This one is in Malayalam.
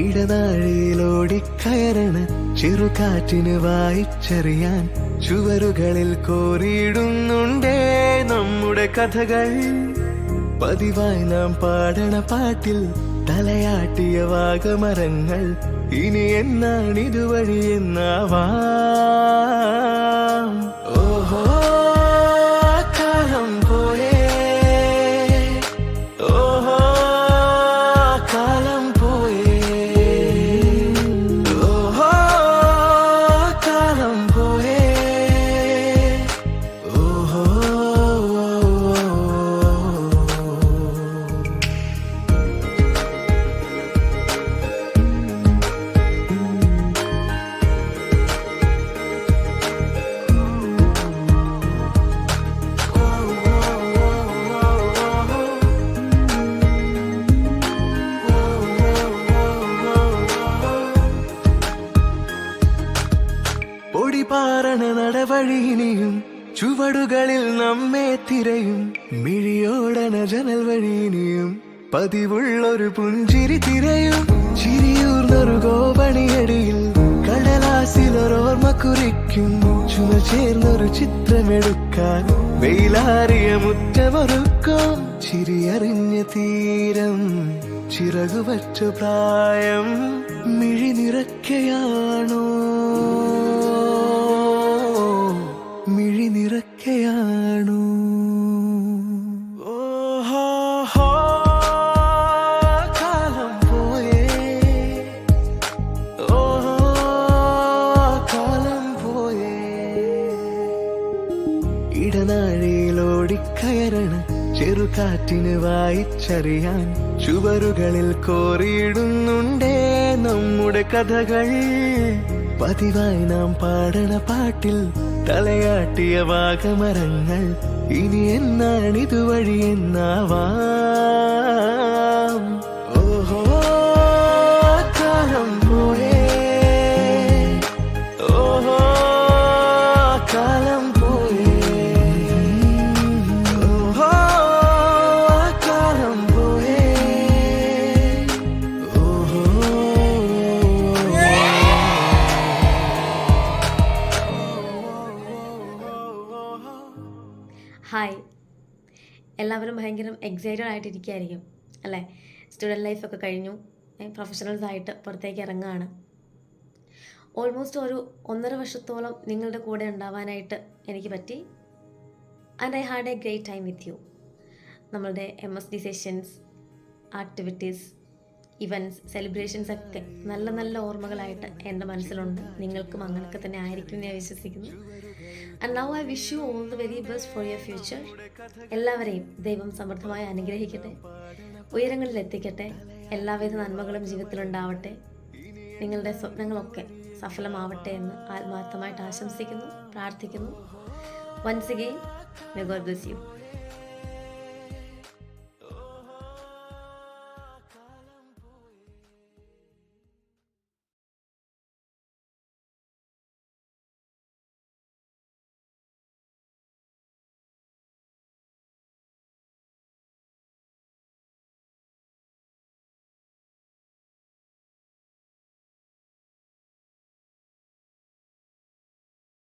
ഇടനാഴിയിലോടിക്കയറണ ചെറുകാറ്റിന് വായിച്ചറിയാൻ ചുവരുകളിൽ കോറിയിടുന്നുണ്ടേ നമ്മുടെ കഥകൾ. പതിവായി നാം പാടണ പാട്ടിൽ തലയാട്ടിയ വാഗമരങ്ങൾ ഇനി എന്നാണിതുവഴി എന്നാവാം. ഓഹോ കാലം പോയേ, ഓഹോ കാലം പോയേ, ഓഹോ കാലം പോയേ, ഓഹോ. പൊടിപാറണ നടവഴിയിനിയും ചുവടുകളിൽ നമ്മെ തിരയും മിഴിയോടണ ജനൽ വഴിയിനിയും പതിവുള്ളൊരു പുഞ്ചിരി തിരയും. ചിരിയൂർന്നൊരു ഗോപണിയടിയിൽ കടലാസിലൊരോർമ്മ കുറിക്കും. ചുമ ചേർന്നൊരു ചിത്രമെടുക്കാൻ വെയിലാറിയ മുറ്റമൊരുക്കും. ചിരിയറിഞ്ഞ തീരം ചിറകുവച്ച പ്രായം മിഴി നിറയ്ക്കയാണോ, മിഴി നിറയ്ക്കയാണോ. ഓഹോ കാലം പോയേ, ഓഹോ കാലം പോയേ. ഇടനാഴിയിലോടിക്കയറണ ചെറുകാറ്റിന് വായിച്ചറിയാൻ ചുവരുകളിൽ കോറിയിടുന്നുണ്ടേ നമ്മുടെ കഥകൾ. പതിവായി നാം പാടണ പാട്ടിൽ തലയാട്ടിയ വാഗമരങ്ങൾ ഇനി എന്നാണിതുവഴി എന്നാവാം. ഓഹോ കാലം പോയേ, ഓഹോ കാലം പോയേ, ഓഹോ കാലം പോയേ, ഓഹോ. ഹായ്, എല്ലാവരും ഭയങ്കര എക്സൈറ്റഡ് ആയിട്ടിരിക്കുകയായിരിക്കും അല്ലേ? സ്റ്റുഡൻറ്റ് ലൈഫൊക്കെ കഴിഞ്ഞു, പ്രൊഫഷണൽസായിട്ട് പുറത്തേക്ക് ഇറങ്ങുകയാണ്. ഓൾമോസ്റ്റ് ഒരു 1.5 വർഷത്തോളം നിങ്ങളുടെ കൂടെ ഉണ്ടാവാനായിട്ട് എനിക്ക് പറ്റി. And I had A great time with you. നമ്മളുടെ MSD sessions, activities, events, celebrations ഒക്കെ നല്ല നല്ല ഓർമ്മകളായിട്ട് എൻ്റെ മനസ്സിലുണ്ട്. നിങ്ങൾക്കും അങ്ങനെയൊക്കെ തന്നെ ആയിരിക്കും ഞാൻ വിശ്വസിക്കുന്നു. And now I wish you all the very best for your future. എല്ലാവരെയും ദൈവം സമൃദ്ധമായി അനുഗ്രഹിക്കട്ടെ, ഉയരങ്ങളിൽ എത്തിക്കട്ടെ, എല്ലാവിധ നന്മകളും ജീവിതത്തിലുണ്ടാവട്ടെ, നിങ്ങളുടെ സ്വപ്നങ്ങളൊക്കെ സഫലമാവട്ടെ എന്ന് ആത്മാർത്ഥമായിട്ട് ആശംസിക്കുന്നു, പ്രാർത്ഥിക്കുന്നു. Once again, may God bless U.